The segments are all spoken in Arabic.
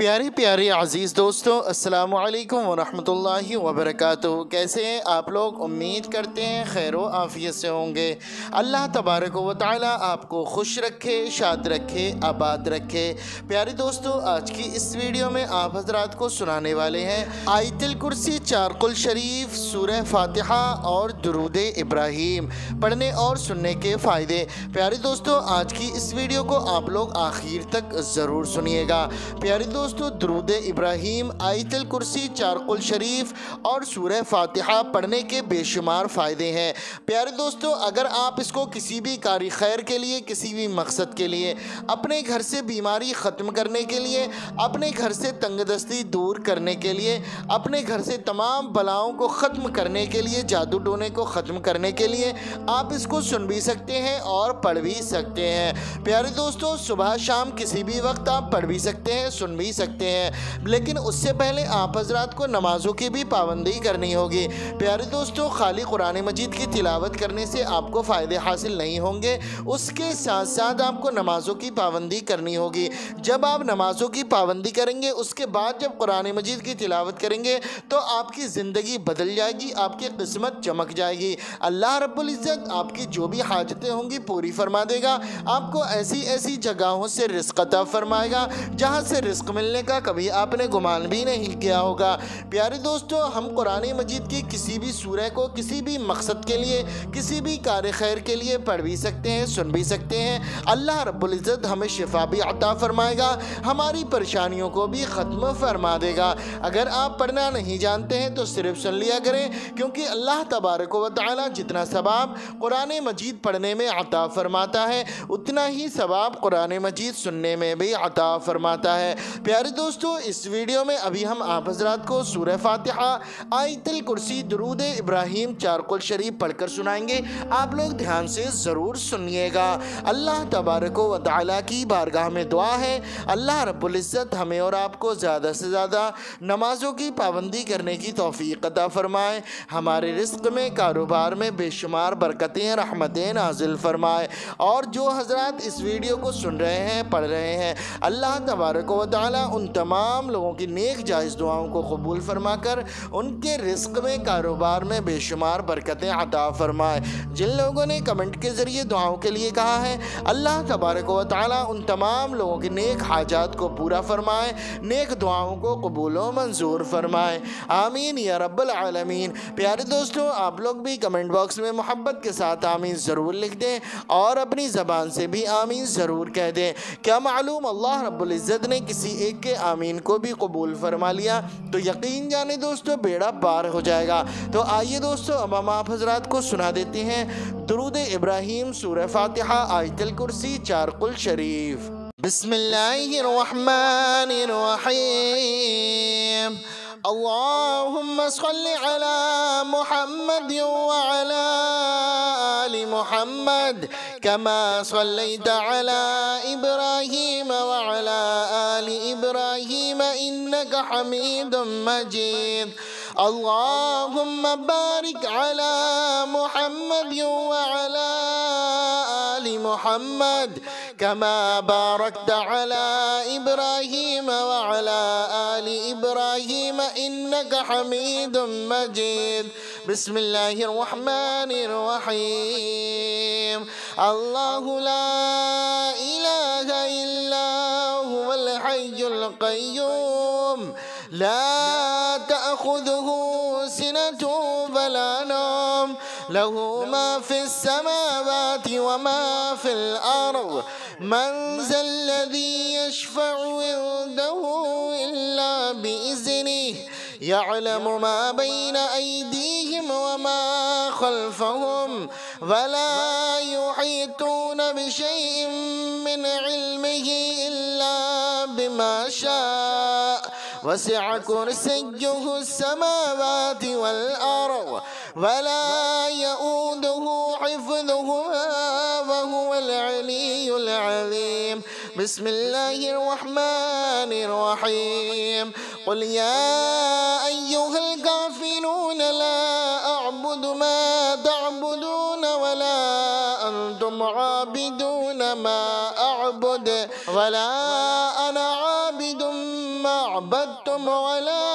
प्यारे प्यारे अज़ीज़ दोस्तों, अस्सलामु अलैकुम वरहमतुल्लाहि वबरकातुहू। कैसे हैं आप लोग? उम्मीद करते हैं खैर व आफ़ियत से होंगे। अल्लाह तबारक व तआला आपको खुश रखे, शाद रखे, आबाद रखे। प्यारे दोस्तों, आज की इस वीडियो में आप हज़रात को सुनाने वाले हैं आयतुल कुर्सी, चारकुल शरीफ, सूरह फातिहा और दुरूद इब्राहीम पढ़ने और सुनने के फ़ायदे। प्यारे दोस्तों, आज की इस वीडियो को आप लोग आखिर तक ज़रूर सुनिएगा। प्यारे दोस्तों, दुरूद इब्राहीम, आयतुल कुर्सी, चारकुल शरीफ और सूरह फातिहा पढ़ने के बेशुमार फ़ायदे हैं। प्यारे दोस्तों, अगर आप इसको किसी भी कारी खैर के लिए, किसी भी मकसद के लिए, अपने घर से बीमारी ख़त्म करने के लिए, अपने घर से तंगदस्ती दूर करने के लिए, अपने घर से तमाम बलाओं को ख़त्म करने के लिए, जादू टोने को ख़त्म करने के लिए आप इसको सुन भी सकते हैं और पढ़ भी सकते हैं। प्यारे दोस्तों, सुबह शाम किसी भी वक्त आप पढ़ भी सकते हैं, सुन भी सकते हैं, लेकिन उससे पहले आप हज़रात को नमाज़ों की भी पाबंदी करनी होगी। प्यारे दोस्तों, खाली कुरान मजीद की तिलावत करने से आपको फ़ायदे हासिल नहीं होंगे, उसके साथ साथ आपको नमाज़ों की पाबंदी करनी होगी। जब आप नमाज़ों की पाबंदी करेंगे, उसके बाद जब कुरान मजीद की तिलावत करेंगे तो आपकी ज़िंदगी बदल जाएगी, आपकी किस्मत चमक जाएगी। अल्लाह रब्बुल इज़्ज़त आपकी जो भी हाजतें होंगी पूरी फरमा देगा। आपको ऐसी ऐसी जगहों से रिज़्क़ अता फरमाएगा जहाँ से रिज़्क़ मिलने का कभी आपने गुमान भी नहीं किया होगा। प्यारे दोस्तों, हम कुरान मजीद की किसी भी सूरह को किसी भी मकसद के लिए, किसी भी कार खैर के लिए पढ़ भी सकते हैं, सुन भी सकते हैं। अल्लाह रब्बुल इज़्ज़त हमें शिफा भी अता फरमाएगा, हमारी परेशानियों को भी ख़त्म फरमा देगा। अगर आप पढ़ना नहीं जानते हैं तो सिर्फ सुन लिया करें, क्योंकि अल्लाह तबारक व तआला जितना सवाब कुरान मजीद पढ़ने में अता फरमाता है, उतना ही सवाब कुरान मजीद सुनने में भी अता फरमाता है। प्यारे दोस्तों, इस वीडियो में अभी हम आप हज़रात को सूरह फातिहा, आयतुल कुर्सी, दुरूद इब्राहीम, चारकुल शरीफ पढ़कर सुनाएंगे। आप लोग ध्यान से ज़रूर सुनिएगा। अल्लाह तबारक व तआला की बारगाह में दुआ है, अल्लाह रब्बुल इज़्ज़त हमें और आपको ज़्यादा से ज़्यादा नमाज़ों की पाबंदी करने की तौफ़ीक़ अता फ़रमाए, हमारे रिज़्क़ में, कारोबार में बेशुमार बरकतें, रहमतें नाज़िल फ़रमाए। और जो हज़रात इस वीडियो को सुन रहे हैं, पढ़ रहे हैं, अल्लाह तबारक व तआला उन तमाम लोगों की नेक जायज़ दुआओं को कबूल फरमाकर उनके रिज़्क़ में, कारोबार में बेशुमार बरकतें अता फ़रमाए। जिन लोगों ने कमेंट के ज़रिए दुआओं के लिए कहा है, अल्लाह तबारक व तआला उन तमाम लोगों की नेक हाजात को पूरा फरमाए, नेक दुआओं को कबूल व मंजूर फरमाए। आमीन या रब्बल आलमीन। प्यारे दोस्तों, आप लोग भी कमेंट बॉक्स में मोहब्बत के साथ आमीन ज़रूर लिख दें और अपनी ज़बान से भी आमीन ज़रूर कह दें। क्या मालूम अल्लाह रब्बुल इज़्ज़त ने किसी एक के आमीन को भी कबूल फरमा लिया तो यकीन जाने दोस्तों बेड़ा पार हो जाएगा। तो आइए दोस्तों, अब हम आप हज़रात को सुना देते हैं दुरूद इब्राहीम, सूरह फातिहा, आयतुल कुर्सी, चारकुल शरीफ। बिस्मिल्लाहिर रहमानिर रहीम। अल्लाहुम्मा सल्लि अला मुहम्मद व अला आलि मुहम्मद कमा सल्लैता अला इब्राहीम व अला आलि इब्राहीम इन्नका हमीदुम मजीद। अल्लाहुम्मा बारिक अला मुहम्मद व अला आलि मुहम्मद कमा बारकता अला इब्राहीम व अला आलि इब्राहीम इन्नका हमीदुम मजीद। बिस्मिल्लाहिर रहमानिर रहीम। अल्लाहु ला इलाहा इल्ला हुवल हय्युल क़य्यूम ला तअख़ुज़ुहु सिनतुन वला नौम लहू मा फ़िस समावाति व मा फ़िल अर्ज़ मन ज़ल्लज़ी यशफ़अु इंदहु इल्ला बिइज़्निहि यअलमु मा बैन अयदीहिम व मा ख़ल्फ़हुम वला युहीतून बिशैइन मिन इल्मिहि इल्ला बिमा शाअ वसिअ कुर्सियुहु अस्समावाति वल अर्ज़ वला यऊदुहु हिफ़्ज़ुहुमा व हुवल अलिय्युल अज़ीम। बिस्मिल्लाहिर रहमानिर रहीम। क़ुल या अय्युहल काफ़िरून ला अअबुदु मा तअबुदून वला अंतुम आबिदून मा अअबुद वला अना आबिदुम ما عبدتم ولا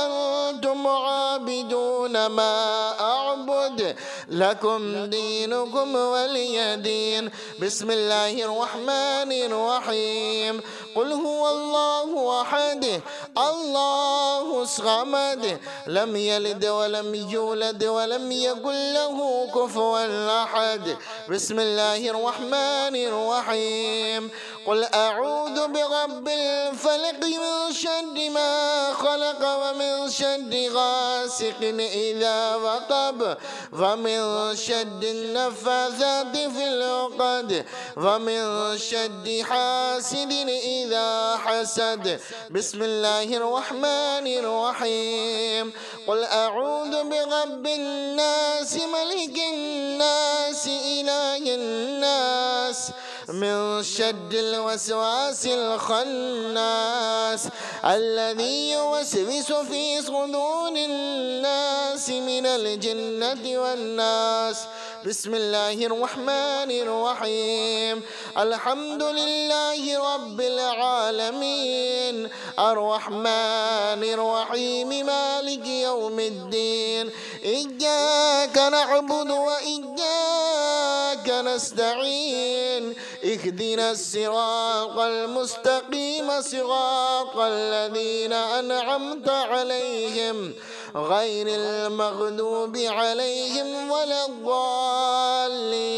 أنتم عابدون ما أعبد لكم دينكم ولي دين. بسم الله الرحمن الرحيم. قل هو الله أحد الله الصمد لم يلد ولم يولد ولم يكن له كفوا أحد. بسم الله الرحمن الرحيم. قل أعوذ برب الفلق من شر ما خلق ومن شر غاسق إذا وقب ومن شر النفاثات في العقد ومن شر حاسد إذا حسد. بسم الله الرحمن الرحيم. قل أعوذ برب الناس ملك الناس إله الناس من شر الوسواس الخناس الذي يوسوس في صدور الناس من الجنة والناس. بسم الله الرحمن الرحيم. الحمد لله رب العالمين الرحمن الرحيم مالك يوم الدين. إياك نعبد وإياك نستعين. اهدنا الصراط المستقيم صراط الذين أنعمت عليهم غير المغضوب عليهم ولا الضالين.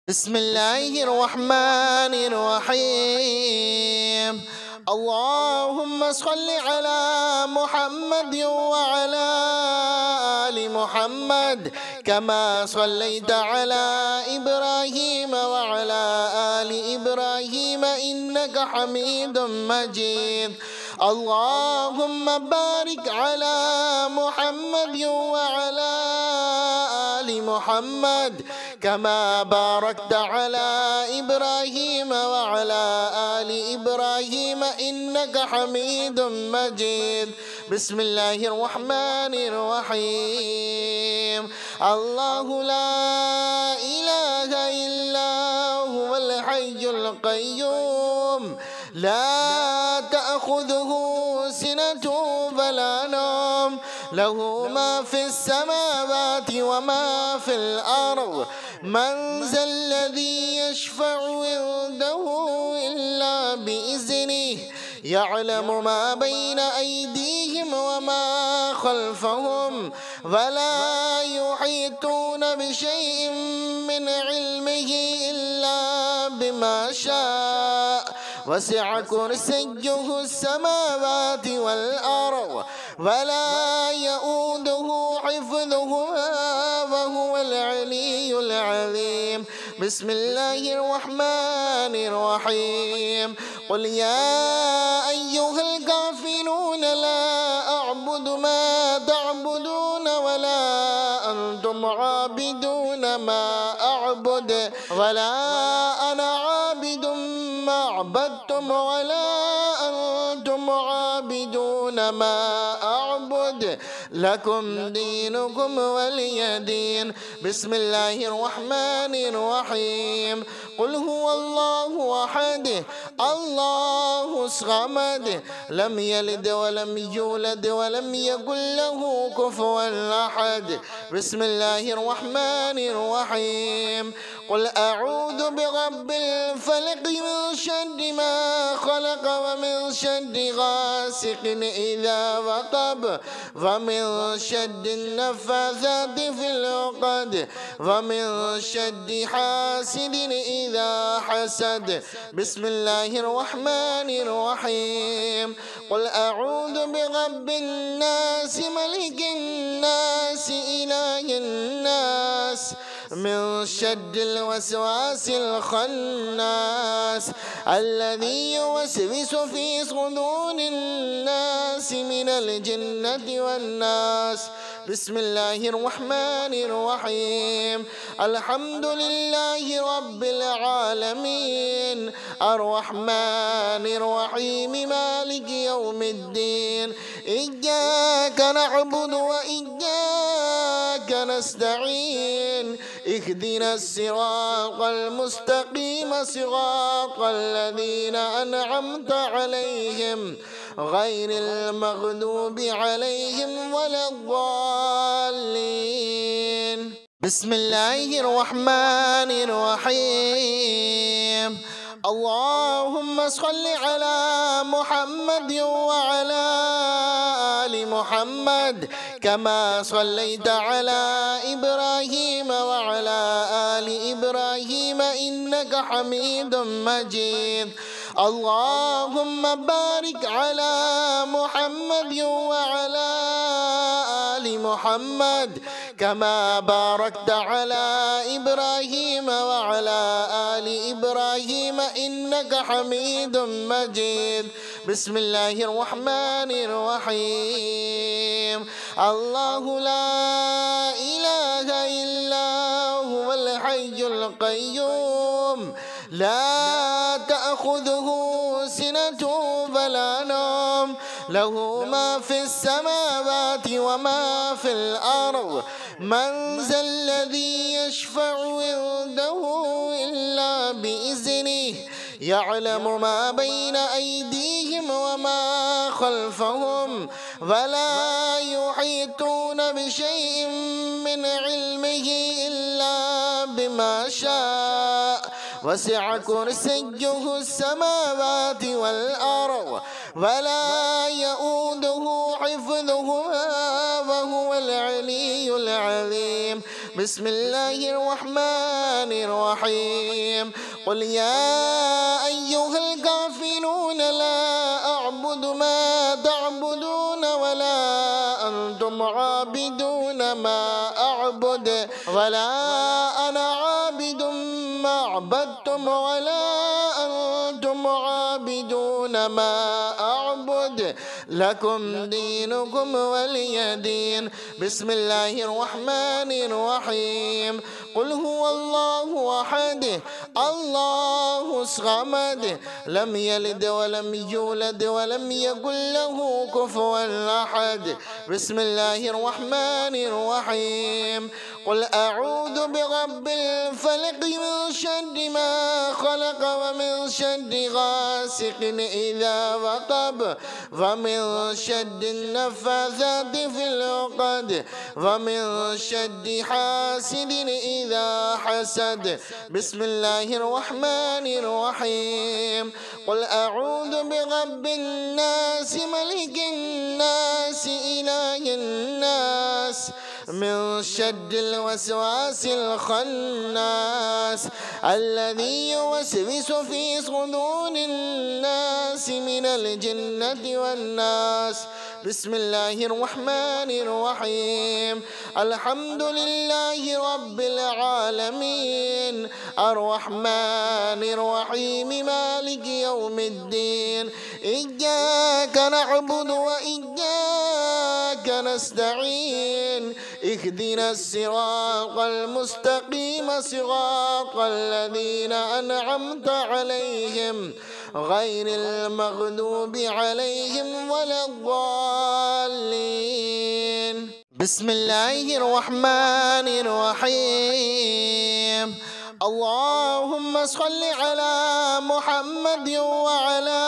بسم الله الرحمن الرحيم. اللهم صل على محمد وعلى آل محمد كما صليت على إبراهيم وعلى آل إبراهيم إنك حميد مجيد. اللهم بارك على محمد وعلى آل محمد كما باركت على إبراهيم وعلى آل إبراهيم إنك حميد مجيد. بسم الله الرحمن الرحيم. الله لا إله إلا هو الحي القيوم لا تأخذه سنة ولا نوم له ما في السماوات وما في الأرض. من ذا الذي يشفع عنده إلا بإذنه يعلم ما بين أيديهم وما خلفهم ولا يحيطون بشيء من علمه إلا بما شاء. وسع كرسيه السماوات والأرض ولا يؤوده حفظهما وهو العلي العظيم. بسم الله الرحمن الرحيم. قل يا أيها الكافرون لا أعبد ما تعبدون ولا أنتم عابدون ما أعبد ولا أنا عابد ما عبدتم ولا أنتم عابدون ما أعبد لكم دينكم ولي دين. بسم الله الرحمن الرحيم. قل هو الله أحد الله الصمد لم يلد ولم يولد ولم يكن له كفوا أحد. بسم الله الرحمن الرحيم. قل أعوذ برب الفلق من شر ما خلق ومن شر غاسق إذا وقب ومن شر النفاثات في العقد ومن شر حاسد إذا حسد. بسم الله الرحمن الرحيم. قل أعوذ برب الناس ملك الناس إله الناس من شر الوسواس الخناس الذي يوسوس في صدور الناس من الجنة والناس. بسم الله الرحمن الرحيم. الحمد لله رب العالمين الرحمن الرحيم مالك يوم الدين. إياك نعبد وإياك نستعين اهدنا الصراط المستقيم صراط الذين أنعمت عليهم غير المغضوب عليهم ولا الضالين. بسم الله الرحمن الرحيم. اللهم صل على محمد وعلى آل محمد كما صليت على إبراهيم وعلى آل إبراهيم إنك حميد مجيد. اللهم بارك على محمد وعلى آل محمد كما باركت على إبراهيم وعلى آل إبراهيم إنك حميد مجيد. بسم الله الرحمن الرحيم. الله لا إله إلا هو الحي القيوم لا تأخذه سنة ولا نوم له ما في السماوات وما في الأرض. من ذا الذي يشفع عنده إلا بإذنه يعلم ما بين أيديهم وما خلفهم ولا يحيطون بشيء من علمه إلا بما شاء. وسع كرسيه السماوات والأرض ولا يؤوده حفظهما وهو العلي العظيم. بسم الله الرحمن الرحيم. قل يا أيها الكافرون لا أعبد ما تعبدون ولا أنتم عابدون ما أعبد ولا أنا عابد ما عبدتم ولا أنتم عابدون ما أعبد لكم دينكم ولي دين. بسم الله الرحمن الرحيم. قل هو الله أحد الله الصمد لم يلد ولم يولد ولم يكن له كفوا أحد. بسم الله الرحمن الرحيم. قل أعوذ برب الفلق من شر ما خلق ومن شر غاسق إذا وقب ومن شر النفاثات في العقد ومن شر حاسد إذا حسد. بسم الله الرحمن الرحيم. قل أعوذ برب الناس ملك الناس إله الناس من شر الوسواس الخناس الذي يوسوس في صدور الناس من الجنة والناس. بسم الله الرحمن الرحيم. الحمد لله رب العالمين الرحمن الرحيم مالك يوم الدين. إياك نعبد وإياك نستعين اهدنا الصراط المستقيم صراط الذين أنعمت عليهم غير المغضوب عليهم ولا الضالين. بسم الله الرحمن الرحيم. اللهم صل على محمد وعلى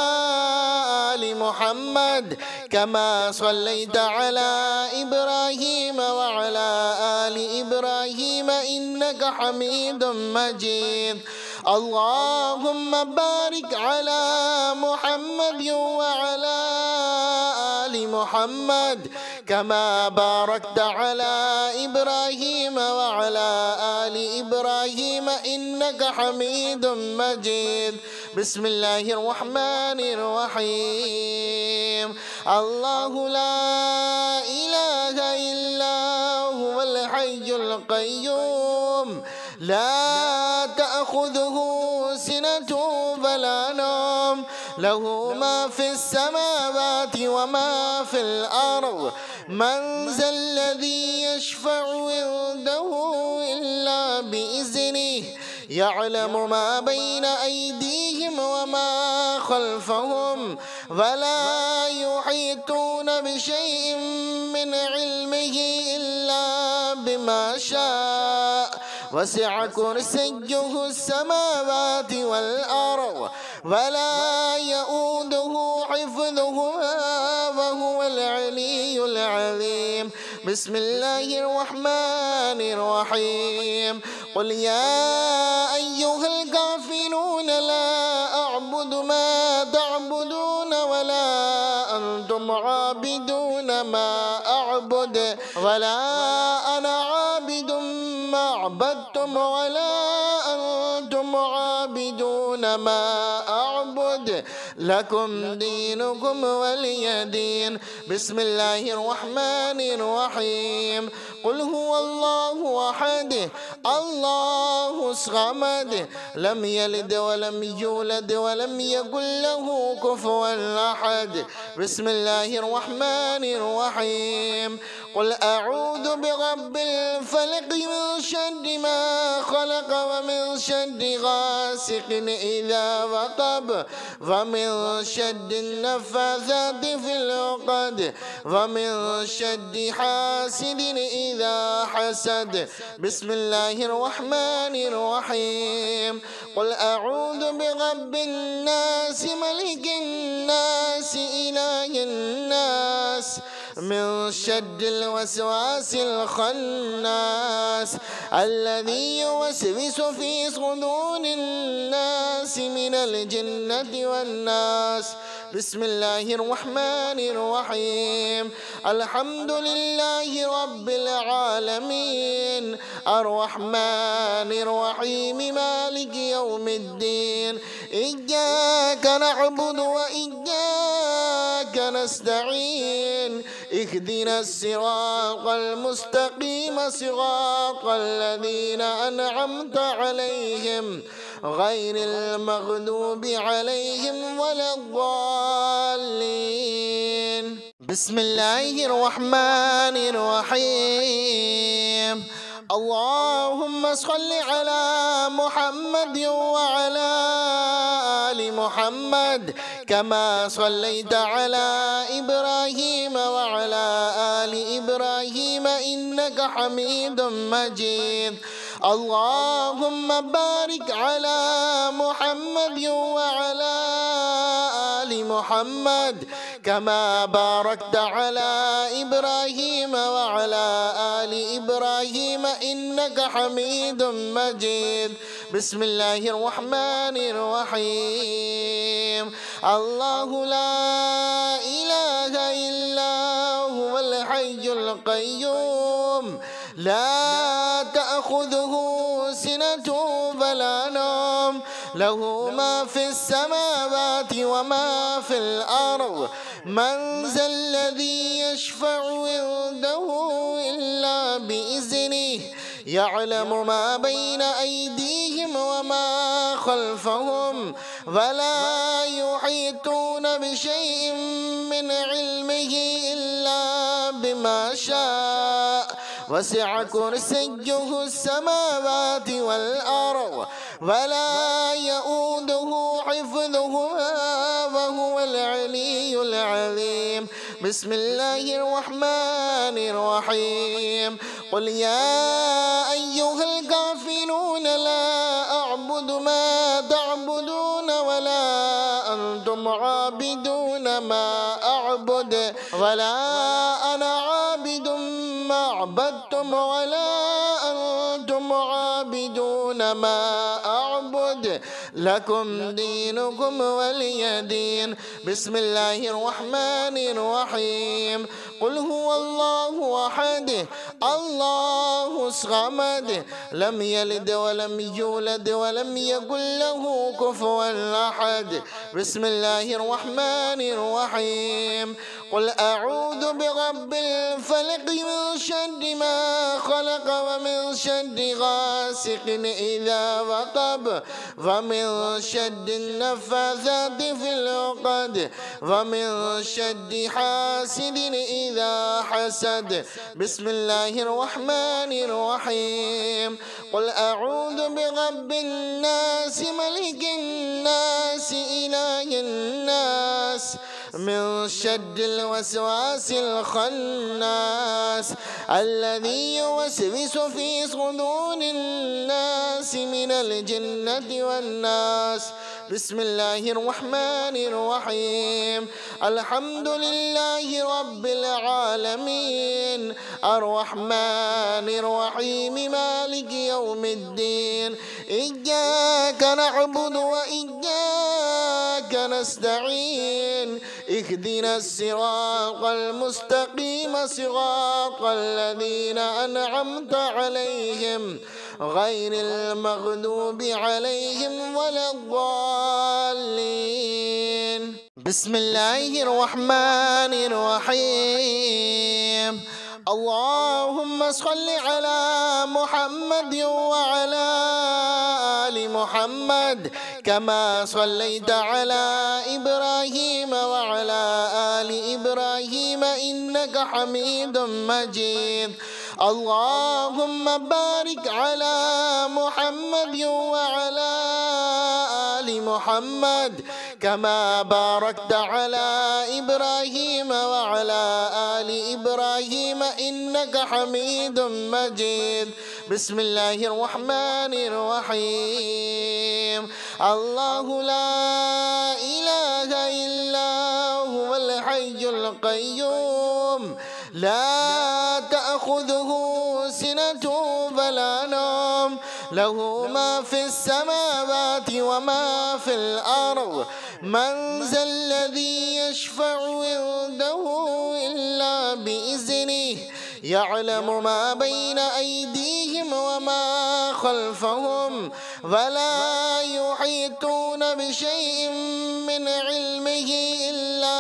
آل محمد كما صليت على إبراهيم وعلى آل إبراهيم إنك حميد مجيد. اللهم بارك على محمد وعلى آل محمد كما باركت على إبراهيم وعلى آل إبراهيم إنك حميد مجيد. بسم الله الرحمن الرحيم. الله لا إله إلا هو الحي القيوم لا تأخذه سنة ولا نوم له ما في السماوات وما في الأرض. من ذا الذي يشفع عنده إلا بإذنه يعلم ما بين أيديهم وما خلفهم ولا يحيطون بشيء من علمه إلا بما شاء وسع كرسيه السماوات والأرض ولا يؤوده حفظهما وهو العلي العظيم. بسم الله الرحمن الرحيم. قل يا أيها الكافرون لا أعبد ما تعبدون ولا أنتم عابدون ما أعبد ولا أنا عابد ما عبدتم ولا أنتم عابدون ما أعبد لكم دينكم ولي دين. بسم الله الرحمن الرحيم. قل هو الله أحد الله الصمد لم يلد ولم يولد ولم يكن له كفوا أحد. بسم الله الرحمن الرحيم. قل أعوذ برب الفلق من شر ما خلق ومن شر غاسق إذا وقب ومن شر النفاثات في العقد ومن شر حاسد إذا حسد. بسم الله الرحمن الرحيم. قل أعوذ برب الناس ملك الناس إله الناس من شر الوسواس الخناس الذي يوسوس في صدور الناس من الجنة والناس. بسم الله الرحمن الرحيم. الحمد لله رب العالمين الرحمن الرحيم مالك يوم الدين. إياك نعبد وإياك نستعين. اهدنا الصراط المستقيم صراط الذين أنعمت عليهم غير المغضوب عليهم ولا الضالين. بسم الله الرحمن الرحيم. اللهم صل على محمد وعلى آل محمد كما صليت على إبراهيم وعلى آل إبراهيم إنك حميد مجيد. اللهم بارك على محمد وعلى آل محمد كما باركت على إبراهيم وعلى آل إبراهيم إنك حميد مجيد. بسم الله الرحمن الرحيم. الله لا إله إلا هو الحي القيوم لا تأخذه سنة ولا نوم له ما في السماوات وما في الأرض. من ذا الذي يشفع عنده إلا بإذنه يعلم ما بين أيديهم وما خلفهم ولا يحيطون بشيء من علمه إلا بما شاء وسع كرسيه السماوات والأرض ولا يؤوده حفظهما وهو العلي العظيم. بسم الله الرحمن الرحيم. قل يا أيها الكافرون لا أعبد ما تعبدون ولا أنتم عابدون ما أعبد ولا أنا عابد ما عبدتم ولا أنتم عابدون ما أعبد لكم دينكم ولي دين. بسم الله الرحمن الرحيم. قل هو الله أحد الله الصمد لم يلد ولم يولد ولم يكن له كفوا أحد. بسم الله الرحمن الرحيم. قل أعوذ برب الفلق من شر ما خلق ومن شر غاسق إذا وقب ومن شر النفاثات في العقد ومن شر حاسد إذا حسد. بسم الله الرحمن الرحيم. قل أعوذ برب الناس ملك الناس إله الناس من شر الوسواس الخناس الذي يوسوس في صدور الناس من الجنة والناس. بسم الله الرحمن الرحيم. الحمد لله رب العالمين الرحمن الرحيم مالك يوم الدين. إياك نعبد وإياك نستعين. اهدنا الصراط المستقيم صراط الذين أنعمت عليهم غير المغضوب عليهم ولا الضالين. بسم الله الرحمن الرحيم. اللهم صل على محمد وعلى آل محمد كما صليت على إبراهيم وعلى آل إبراهيم إنك حميد مجيد. اللهم بارك على محمد وعلى آل محمد كما باركت على إبراهيم وعلى آل إبراهيم إنك حميد مجيد. بسم الله الرحمن الرحيم. الله لا إله إلا هو الحي القيوم لا تأخذه سنة ولا نوم له ما في السماوات وما في الأرض. من ذا الذي يشفع عنده إلا بإذنه يعلم ما بين أيديهم وما خلفهم ولا يحيطون بشيء من علمه إلا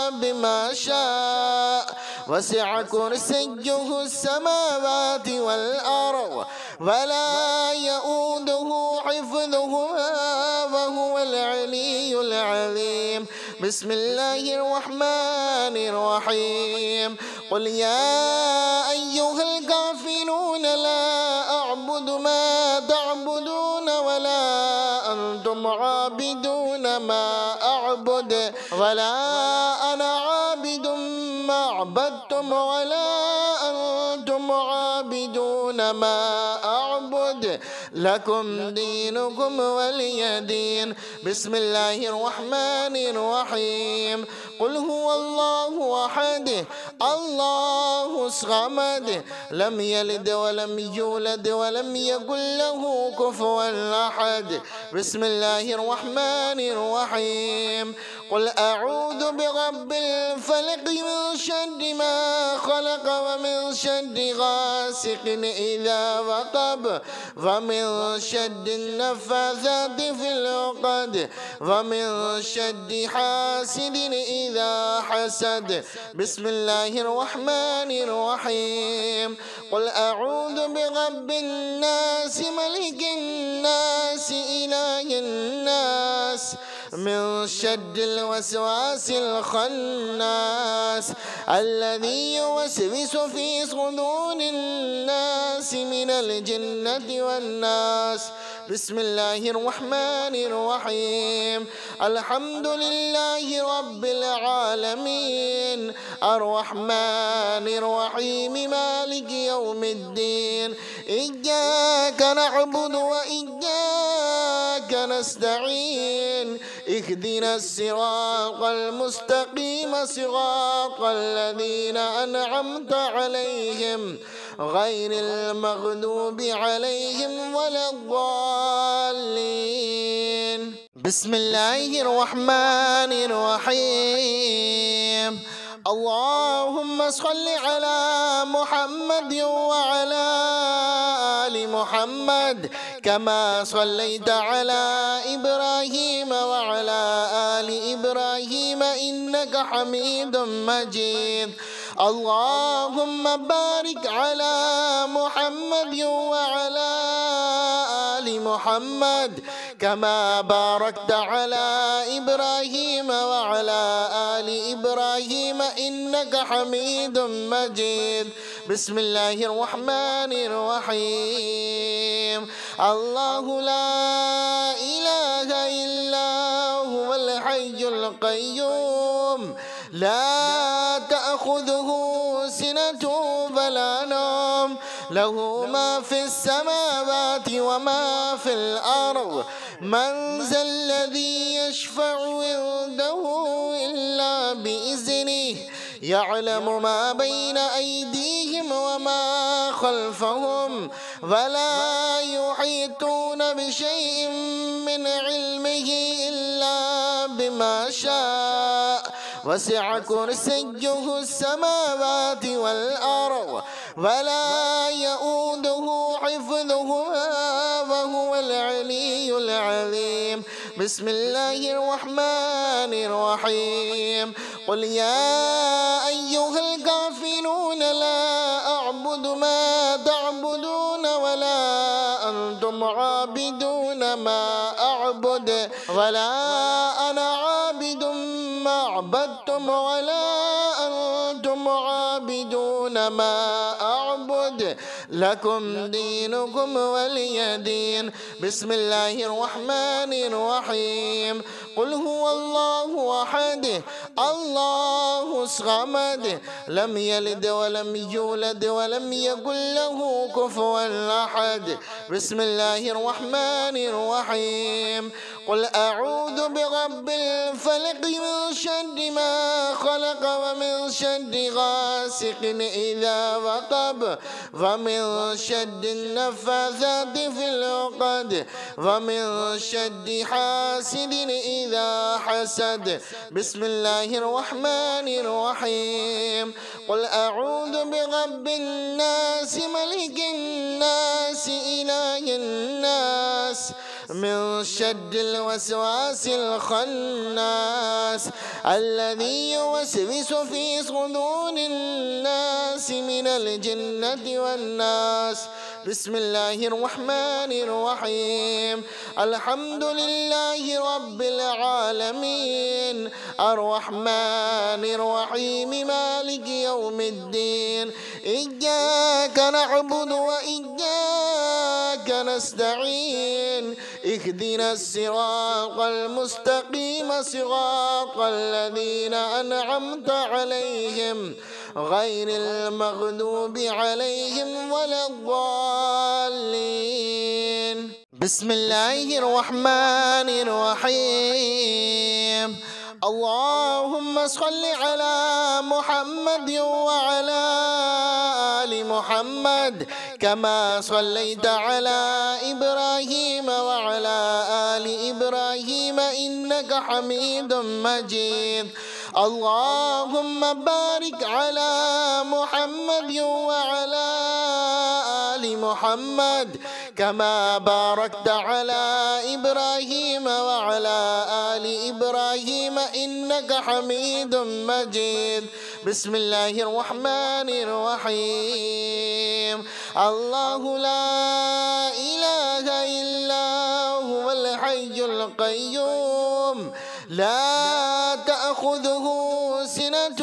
بما شاء. وسع كرسيه السماوات والأرض ولا يؤوده حفظهما وهو العلي العظيم. بسم الله الرحمن الرحيم. قل يا أيها الكافرون لا أعبد ما تعبدون ولا أنتم عابدون ما أعبد ولا أنا عابد ما عبدتم ولا أنتم عابدون ما أعبد لكم دينكم ولي دين. بسم الله الرحمن الرحيم. قل هو الله أحد الله الصمد لم يلد ولم يولد ولم يكن له كفوا أحد. بسم الله الرحمن الرحيم. قل أعوذ برب الفلق من شر ما خلق ومن شر غاسق إذا وقب ومن شر النفاثات في العقد ومن شر حاسد إذا حسد. بسم الله الرحمن الرحيم. قل أعوذ برب الناس ملك الناس إله الناس من شر الوسواس الخناس الذي يوسوس في صدور الناس من الجنة والناس. بسم الله الرحمن الرحيم. الحمد لله رب العالمين الرحمن الرحيم مالك يوم الدين. إياك نعبد وإياك نستعين. اهدنا الصراط المستقيم صراط الذين أنعمت عليهم غير المغضوب عليهم ولا الضالين. بسم الله الرحمن الرحيم. اللهم صل على محمد وعلى آل محمد كما صليت على إبراهيم وعلى آل إبراهيم إنك حميد مجيد. اللهم بارك على محمد وعلى آل محمد كما باركت على إبراهيم وعلى آل إبراهيم إنك حميد مجيد. بسم الله الرحمن الرحيم. الله لا إله إلا هو الحي القيوم لا تأخذه سنة ولا نوم له ما في السماوات وما في الأرض من ذا الذي يشفع عنده إلا بإذنه يعلم ما بين أيديهم وما خلفهم ولا يحيطون بشيء من علمه إلا بما شاء وسع كرسيه السماوات والأرض ولا يؤوده حفظهما وهو العلي العظيم. بسم الله الرحمن الرحيم. قل يا أيها الكافرون لا أعبد ما تعبدون ولا أنتم عابدون ما أعبد ولا أنا عابد ما عبدتم ولا أنتم عابدون ما أعبد لكم دينكم ولي دين. بسم الله الرحمن الرحيم. قل هو الله أحد الله الصمد لم يلد ولم يولد ولم يكن له كفوا أحد. بسم الله الرحمن الرحيم. قل أعوذ برب الفلق من شر ما خلق ومن شر غاسق إذا وقب ومن شر النفاثات في العقد ومن شر حاسد إذا حسد. بسم الله الرحمن الرحيم. قل أعوذ برب الناس ملك الناس إله الناس من شر الوسواس الخناس الذي يوسوس في صدور الناس من الجنة والناس. بسم الله الرحمن الرحيم. الحمد لله رب العالمين الرحمن الرحيم مالك يوم الدين إياك نعبد وإياك نستعين اهدنا الصراط المستقيم صراط الذين أنعمت عليهم غير المغضوب عليهم ولا الضالين. بسم الله الرحمن الرحيم. اللهم صل على محمد وعلى آل محمد كما صليت على إبراهيم وعلى آل إبراهيم إنك حميد مجيد. اللهم بارك على محمد وعلى آل محمد كما باركت على إبراهيم وعلى آل إبراهيم إنك حميد مجيد. بسم الله الرحمن الرحيم. الله لا إله إلا هو الحي القيوم لا تأخذه سنة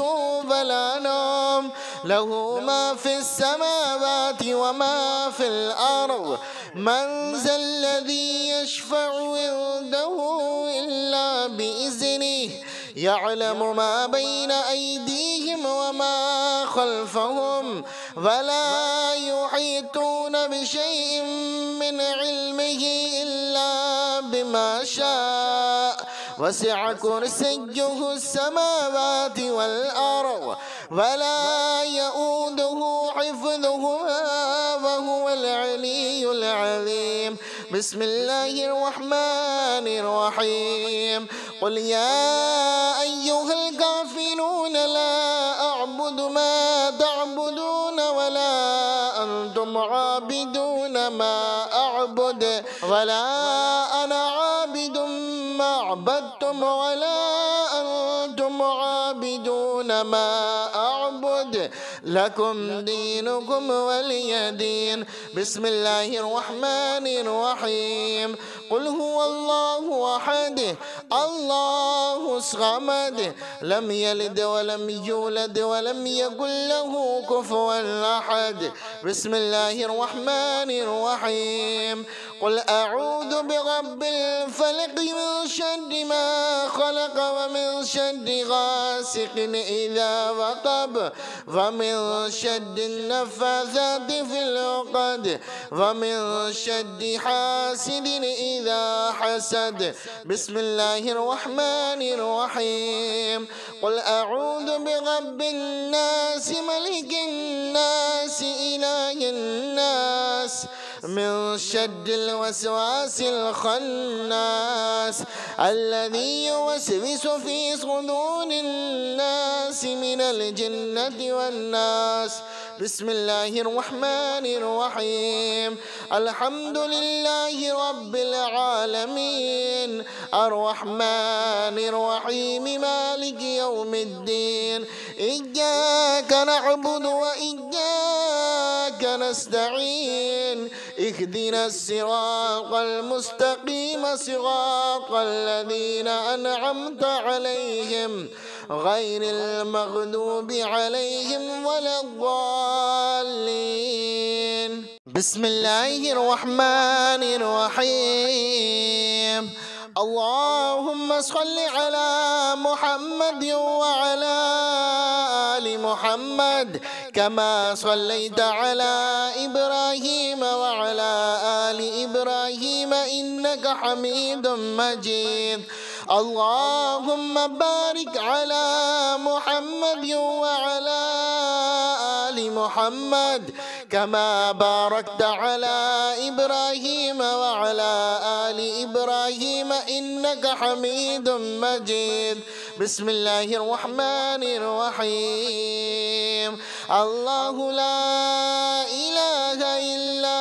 ولا نوم له ما في السماوات وما في الأرض من ذا الذي يشفع عنده إلا بإذنه يعلم ما بين أيديهم وما خلفهم ولا يحيطون بشيء من علمه إلا بما شاء وسع كرسيه السماوات والأرض ولا يؤوده حفظهما وهو العلي العظيم. بسم الله الرحمن الرحيم. قل يا أيها الكافرون لا أعبد ما تعبدون ولا أنتم عابدون ما أعبد ولا أنا عابد ما عبدتم ولا أنتم عابدون ما أعبد لكم دينكم ولي دين. بسم الله الرحمن الرحيم. قل هو الله أحد الله الصمد لم يلد ولم يولد ولم يكن له كفوا أحد. بسم الله الرحمن الرحيم. قل أعوذ برب الفلق من شر ما خلق ومن شر غاسق إذا وقب ومن شر النفاثات في العقد ومن شر حاسد إذا حسد. بسم الله الرحمن الرحيم. قل أعوذ برب الناس ملك الناس إله الناس من شر الوسواس الخناس الذي يوسوس في صدور الناس من الجنة والناس. بسم الله الرحمن الرحيم. الحمد لله رب العالمين الرحمن الرحيم مالك يوم الدين إياك نعبد وإياك نستعين اهدنا الصراط المستقيم صراط الذين أنعمت عليهم غير المغضوب عليهم ولا الضالين. بسم الله الرحمن الرحيم. اللهم صل على محمد وعلى آل محمد كما صليت على إبراهيم وعلى آل إبراهيم إنك حميد مجيد. اللهم بارك على محمد وعلى آل محمد كما باركت على إبراهيم وعلى آل إبراهيم إنك حميد مجيد. بسم الله الرحمن الرحيم. الله لا إله إلا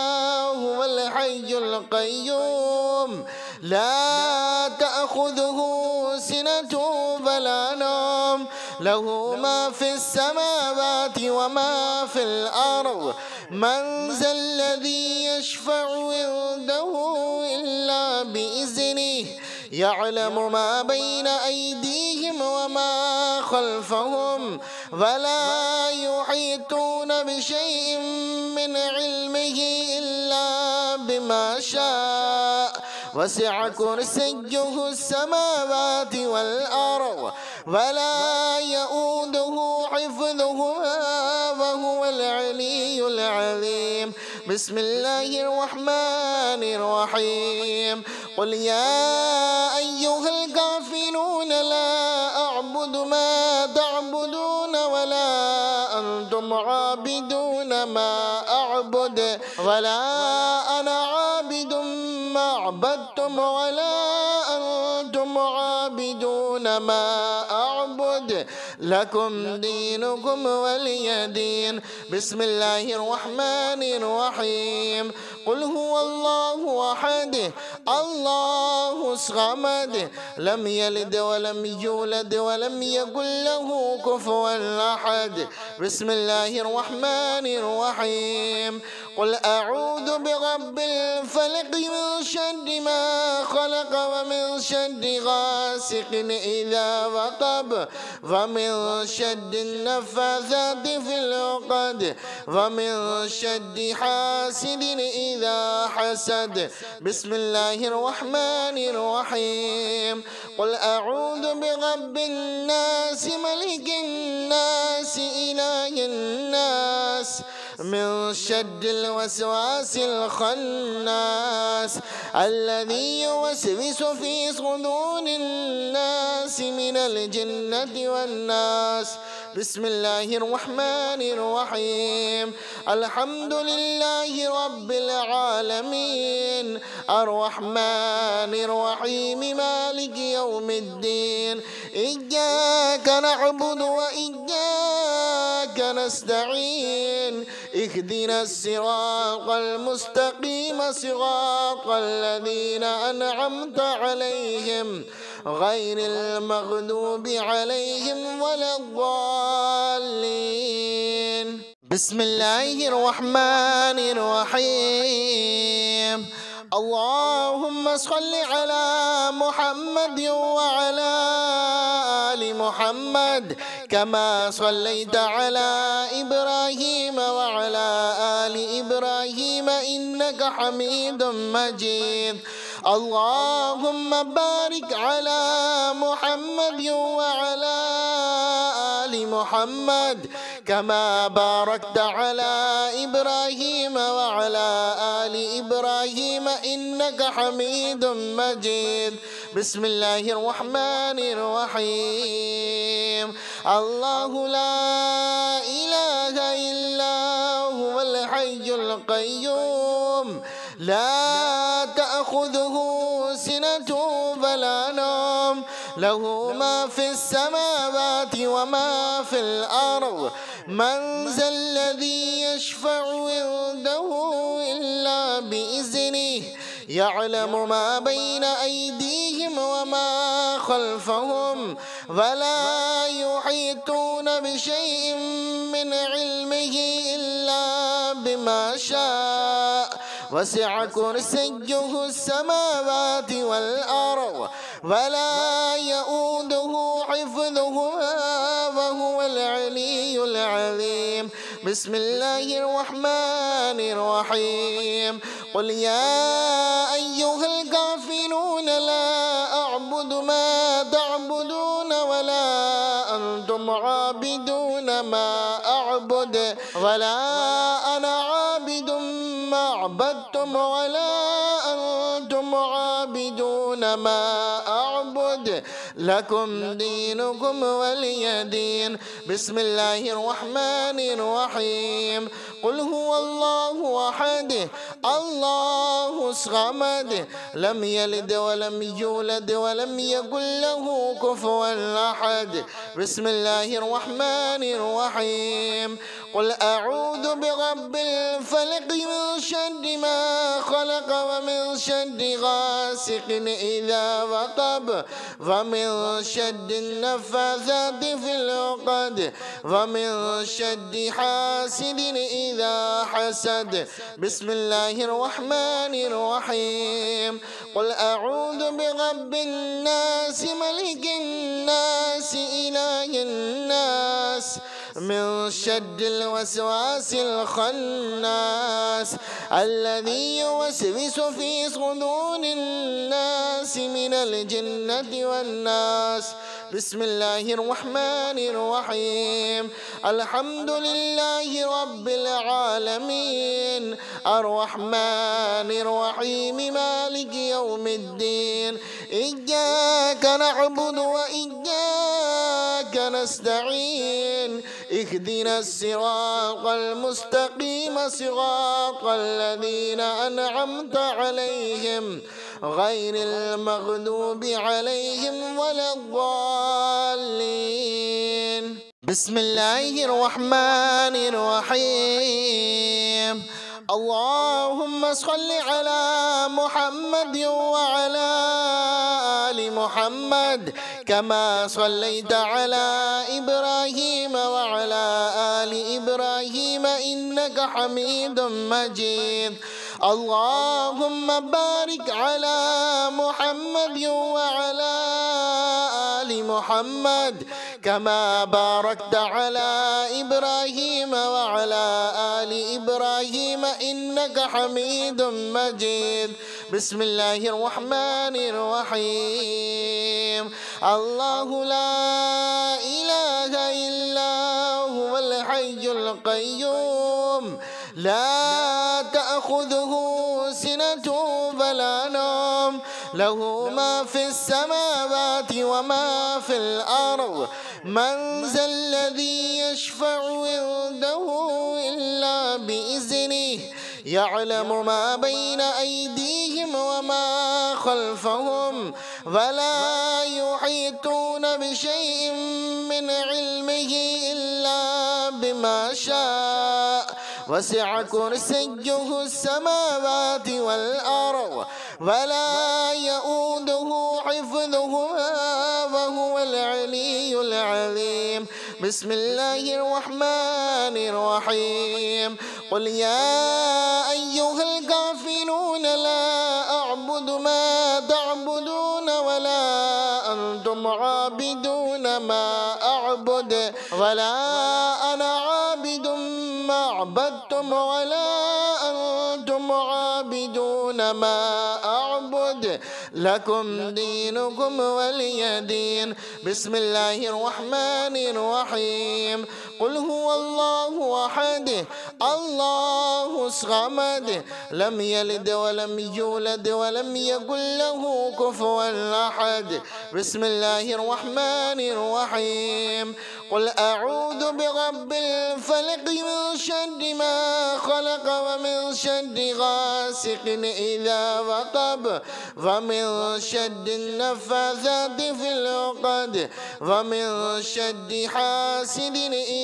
هو الحي القيوم لا تأخذه سنة ولا نوم له ما في السماوات وما في الأرض. من ذا الذي يشفع عنده إلا بإذنه يعلم ما بين أيديهم وما خلفهم ولا يحيطون بشيء من علمه إلا بما شاء وسع كرسيه السماوات والأرض ولا يؤوده حفظهما وهو العلي العظيم. بسم الله الرحمن الرحيم. قل يا أيها الكافرون لا أعبد ما تعبدون ولا أنتم عابدون ما أعبد ولا أنا عابد ما عبدتم ولا أنتم عابدون ما أعبد لكم دينكم ولي دين. بسم الله الرحمن الرحيم. قل هو الله أحد الله الصمد لم يلد ولم يولد ولم يكن له كفوا أحد. بسم الله الرحمن الرحيم. قل أعوذ برب الفلق من شر ما خلق ومن شر غاسق إذا وقب ومن شر النفاثات في العقد ومن شر حاسد إذا حسد. بسم الله الرحمن الرحيم. قل أعوذ برب الناس ملك الناس إله الناس من شر الوسواس الخناس الذي يوسوس في صدور الناس من الجنة والناس. بسم الله الرحمن الرحيم. الحمد لله رب العالمين الرحمن الرحيم مالك يوم الدين إياك نعبد وإياك نستعين اهدنا الصراط المستقيم صراط الذين أنعمت عليهم غير المغضوب عليهم ولا الضالين. بسم الله الرحمن الرحيم. اللهم صل على محمد وعلى آل محمد كما صليت على إبراهيم وعلى آل إبراهيم إنك حميد مجيد. اللهم بارك على محمد وعلى آل محمد كما باركت على إبراهيم وعلى آل إبراهيم إنك حميد مجيد. بسم الله الرحمن الرحيم. الله لا إله إلا هو الحي القيوم لا تأخذه سنة ولا نوم له ما في السماوات وما في الأرض من ذا الذي يشفع عنده إلا بإذنه يعلم ما بين أيديهم وما خلفهم ولا يحيطون بشيء من علمه إلا بما شاء وسع كرسيه السماوات والأرض ولا يؤوده حفظهما وهو العلي العظيم. بسم الله الرحمن الرحيم. قل يا أيها الكافرون لا أعبد ما تعبدون ولا أنتم عابدون ما أعبد ولا أنا عابد ما عبدتم ولا أنتم عابدون ما أعبد لكم دينكم ولي دين. بسم الله الرحمن الرحيم. قل هو الله أحد الله الصمد لم يلد ولم يولد ولم يكن له كفوا أحد. بسم الله الرحمن الرحيم. قل أعوذ برب الفلق من شر ما خلق ومن شر غاسق إذا وقب ومن شر النفاثات في العقد ومن شر حاسد إذا حسد. بسم الله الرحمن الرحيم. قل أعوذ برب الناس ملك الناس إله الناس من شر الوسواس الخناس الذي يوسوس في صدور الناس من الجنة والناس. بسم الله الرحمن الرحيم. الحمد لله رب العالمين الرحمن الرحيم مالك يوم الدين إياك نعبد وإياك نستعين اهدنا الصراط المستقيم صراط الذين أنعمت عليهم غير المغضوب عليهم ولا الضالين. بسم الله الرحمن الرحيم. اللهم صل على محمد وعلى آل محمد كما صليت على إبراهيم وعلى آل إبراهيم إنك حميد مجيد. اللهم بارك على محمد وعلى آل محمد كما باركت على إبراهيم وعلى آل إبراهيم إنك حميد مجيد. بسم الله الرحمن الرحيم. الله لا إله إلا هو الحي القيوم لا تأخذه سنة ولا نوم له ما في السماوات وما في الأرض من ذا الذي يشفع عنده إلا بإذنه يعلم ما بين أيديهم وما خلفهم ولا يحيطون بشيء من علمه إلا بما شاء وسع كرسيه السماوات والأرض ولا يؤوده حفظهما وهو العلي العظيم. بسم الله الرحمن الرحيم. قل يا أيها الكافرون لا ما تعبدون ولا أنتم عابدون ما أعبد ولا أنا عابد ما عبدتم ولا أنتم عابدون ما أعبد لكم دينكم ولي دين. بسم الله الرحمن الرحيم. قل هو الله أحد الله الصمد لم يلد ولم يولد ولم يكن له كفوا أحد. بسم الله الرحمن الرحيم. قل أعوذ برب الفلق من شر ما خلق ومن شر غاسق إذا وقب ومن شر النفاثات في العقد ومن شر حاسد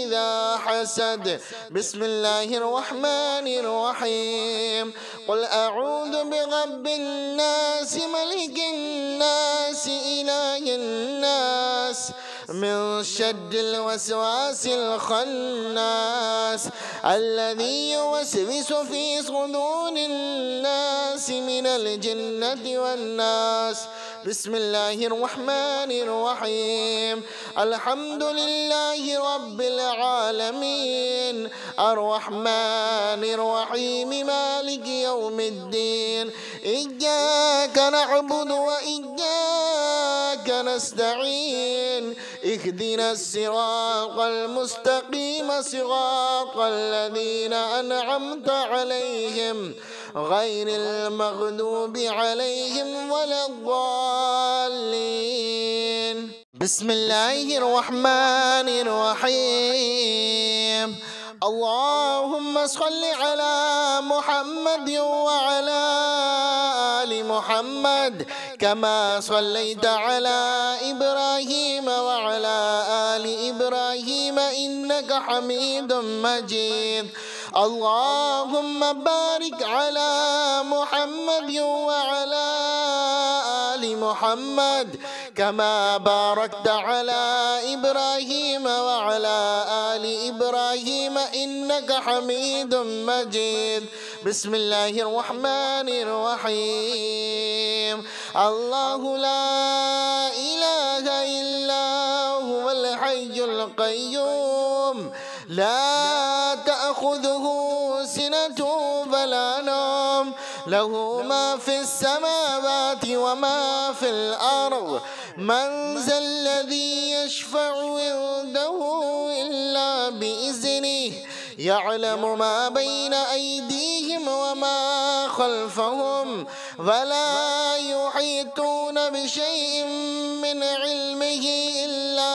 إذا حسد. بسم الله الرحمن الرحيم. قل أعوذ برب الناس ملك الناس إله الناس من شر الوسواس الخناس الذي يوسوس في صدور الناس من الجنة والناس. بسم الله الرحمن الرحيم. الحمد لله رب العالمين الرحمن الرحيم مالك يوم الدين. إياك نعبد وإياك نستعين. اهدنا الصراط المستقيم صراط الذين أنعمت عليهم غير المغضوب عليهم ولا الضالين. بسم الله الرحمن الرحيم. اللهم صل على محمد وعلى آل محمد كما صليت على إبراهيم وعلى آل إبراهيم إنك حميد مجيد. اللهم بارك على محمد وعلى آل محمد كما باركت على إبراهيم وعلى آل إبراهيم إنك حميد مجيد. بسم الله الرحمن الرحيم. الله لا إله إلا هو الحي القيوم لا تأخذه سنة ولا نوم له ما في السماوات وما في الأرض. من ذا الذي يشفع عنده إلا بإذنه يعلم ما بين أيديهم وما خلفهم ولا يحيطون بشيء من علمه إلا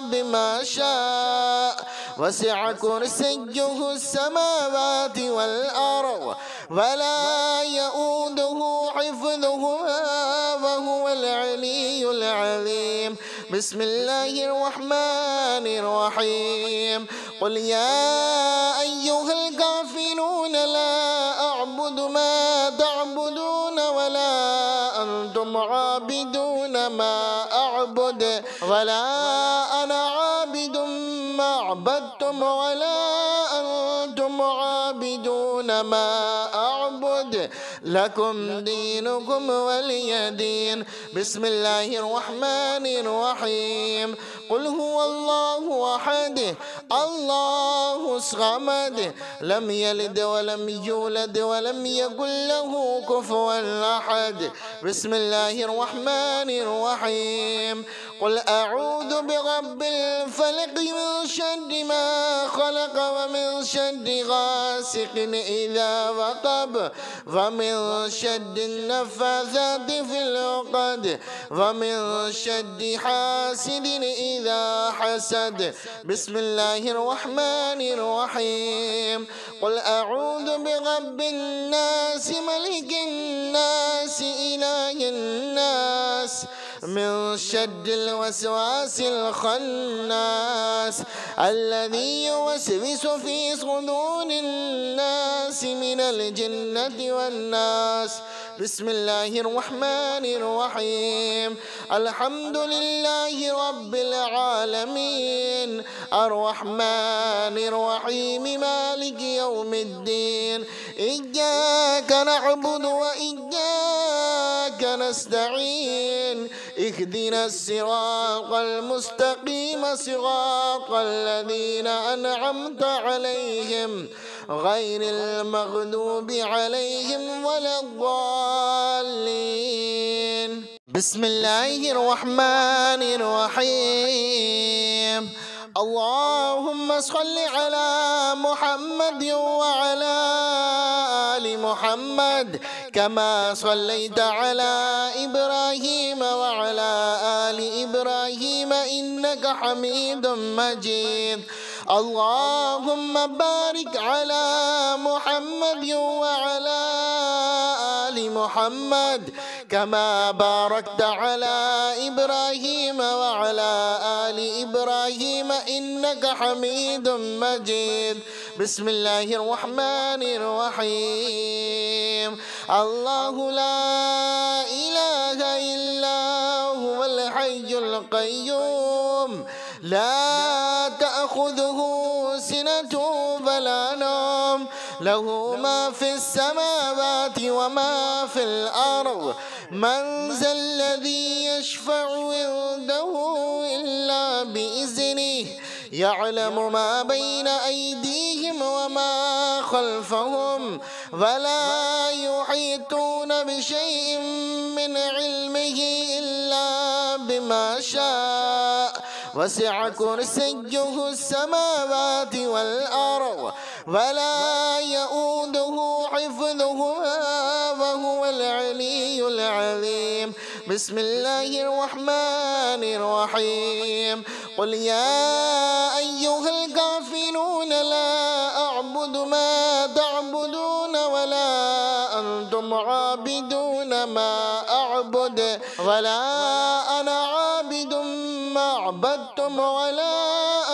بما شاء. وسع كرسيه السماوات والأرض ولا يؤوده حفظهما وهو العلي العظيم. بسم الله الرحمن الرحيم. قل يا أيها الكافرون لا أعبد ما تعبدون ولا أنتم عابدون ما أعبد ولا أنا عابد ما عبدتم ولا أنتم عابدون ما أعبد لكم دينكم ولي دين. بسم الله الرحمن الرحيم. قل هو الله أحد الله الصمد لم يلد ولم يولد ولم يكن له كفوا أحد. بسم الله الرحمن الرحيم. قل أعوذ برب الفلق من شر ما خلق ومن شر غاسق إذا وقب ومن شر النفاثات في العقد ومن شر حاسد إذا حسد. بسم الله الرحمن الرحيم. قل أعوذ برب الناس ملك الناس إله الناس من شر الوسواس الخناس الذي يوسوس في صدور الناس من الجنة والناس. بسم الله الرحمن الرحيم. الحمد لله رب العالمين الرحمن الرحيم مالك يوم الدين. إياك نعبد وإياك نستعين اهدنا الصراط المستقيم صراط الذين أنعمت عليهم غير المغضوب عليهم ولا الضالين. بسم الله الرحمن الرحيم. اللهم صل على محمد وعلى آل محمد كما صليت على إبراهيم وعلى آل إبراهيم إنك حميد مجيد. اللهم بارك على محمد وعلى آل محمد كما باركت على إبراهيم وعلى آل إبراهيم إنك حميد مجيد. بسم الله الرحمن الرحيم. الله لا إله إلا هو الحي القيوم لا تأخذه سنة ولا نوم له ما في السماوات وما في الأرض. من ذا الذي يشفع عنده إلا بإذنه يعلم ما بين أيديهم وما خلفهم ولا يحيطون بشيء من علمه إلا بما شاء. وسع كرسيه السماوات والأرض ولا يؤوده حفظهما وهو العلي العظيم. بسم الله الرحمن الرحيم. قل يا أيها الكافرون لا أعبد ما تعبدون ولا أنتم عابدون ما أعبد ولا أنا عابد ما عبدتم ولا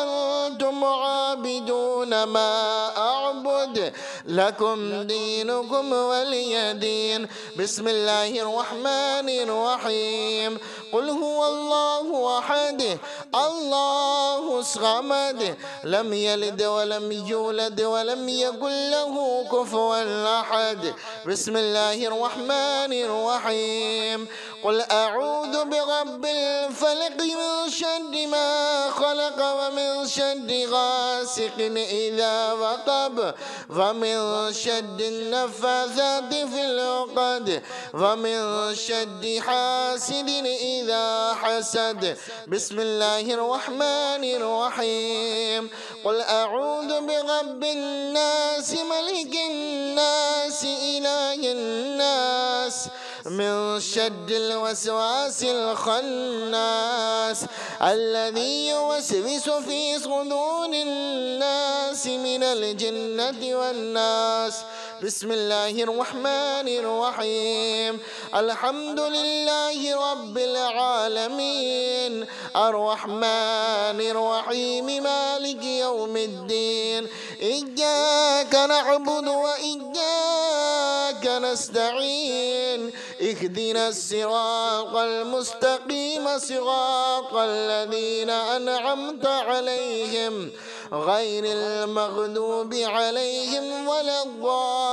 أنتم عابدون ما أعبد لكم دينكم ولي دين. بسم الله الرحمن الرحيم. قل هو الله أحد الله الصمد لم يلد ولم يولد ولم يكن له كفوا أحد. بسم الله الرحمن الرحيم. قل أعوذ برب الفلق من شر ما خلق ومن شر غاسق إذا وقب ومن شر النفاثات في العقد ومن شر حاسد إذا حسد. بسم الله الرحمن الرحيم. قل أعوذ برب الناس ملك الناس إله الناس من شر الوسواس الخناس الذي يوسوس في صدور الناس من الجنة والناس. بسم الله الرحمن الرحيم. الحمد لله رب العالمين الرحمن الرحيم مالك يوم الدين. إياك نعبد وإياك نستعين اهدنا الصراط المستقيم صراط الذين أنعمت عليهم غير المغضوب عليهم ولا الضالين.